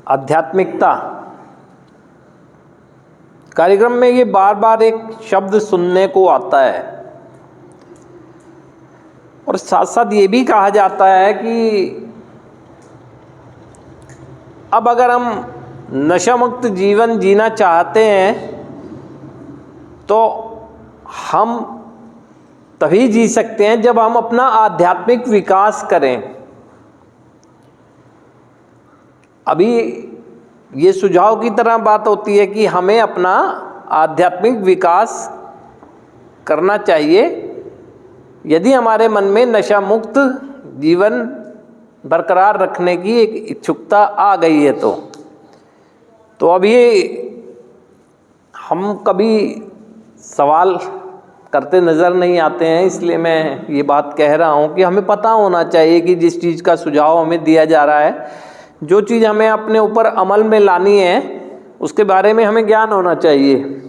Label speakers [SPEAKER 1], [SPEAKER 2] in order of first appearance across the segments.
[SPEAKER 1] आध्यात्मिकता कार्यक्रम में ये बार बार एक शब्द सुनने को आता है और साथ साथ ये भी कहा जाता है कि अब अगर हम नशा मुक्त जीवन जीना चाहते हैं तो हम तभी जी सकते हैं जब हम अपना आध्यात्मिक विकास करें। अभी ये सुझाव की तरह बात होती है कि हमें अपना आध्यात्मिक विकास करना चाहिए यदि हमारे मन में नशा मुक्त जीवन बरकरार रखने की एक इच्छुकता आ गई है। तो अब ये हम कभी सवाल करते नज़र नहीं आते हैं, इसलिए मैं ये बात कह रहा हूँ कि हमें पता होना चाहिए कि जिस चीज़ का सुझाव हमें दिया जा रहा है, जो चीज़ हमें अपने ऊपर अमल में लानी है, उसके बारे में हमें ज्ञान होना चाहिए।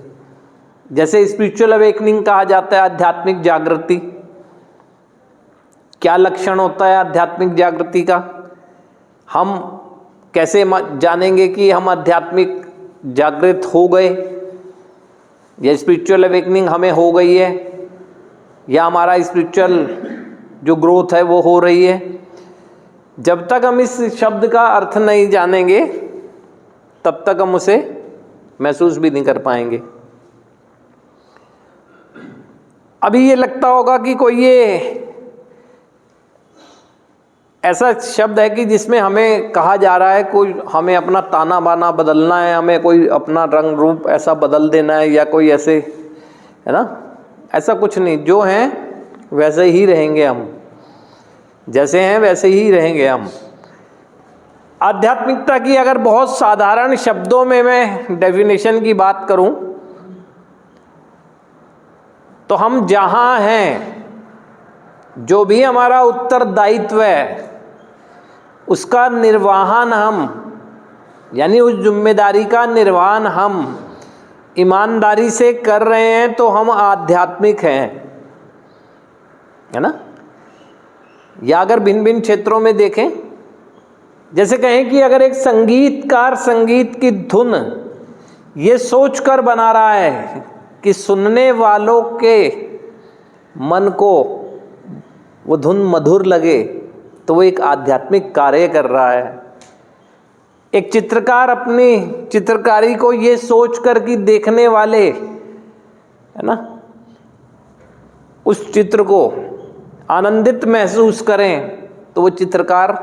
[SPEAKER 1] जैसे स्पिरिचुअल अवेकनिंग कहा जाता है, आध्यात्मिक जागृति। क्या लक्षण होता है आध्यात्मिक जागृति का? हम कैसे जानेंगे कि हम आध्यात्मिक जागृत हो गए या स्पिरिचुअल अवेकनिंग हमें हो गई है या हमारा स्पिरिचुअल जो ग्रोथ है वो हो रही है? जब तक हम इस शब्द का अर्थ नहीं जानेंगे तब तक हम उसे महसूस भी नहीं कर पाएंगे। अभी ये लगता होगा कि कोई ये ऐसा शब्द है कि जिसमें हमें कहा जा रहा है कोई हमें अपना ताना बाना बदलना है, हमें कोई अपना रंग रूप ऐसा बदल देना है या कोई ऐसे, है ना? ऐसा कुछ नहीं, जो हैं वैसे ही रहेंगे हम, जैसे हैं वैसे ही रहेंगे हम। आध्यात्मिकता की अगर बहुत साधारण शब्दों में मैं डेफिनेशन की बात करूं तो हम जहां हैं, जो भी हमारा उत्तरदायित्व है उसका निर्वहन हम, यानी उस जिम्मेदारी का निर्वहन हम ईमानदारी से कर रहे हैं तो हम आध्यात्मिक हैं, है ना? या अगर भिन्न भिन्न क्षेत्रों में देखें, जैसे कहें कि अगर एक संगीतकार संगीत की धुन ये सोच कर बना रहा है कि सुनने वालों के मन को वो धुन मधुर लगे, तो वो एक आध्यात्मिक कार्य कर रहा है। एक चित्रकार अपनी चित्रकारी को ये सोच कर कि देखने वाले, है ना, उस चित्र को आनंदित महसूस करें, तो वो चित्रकार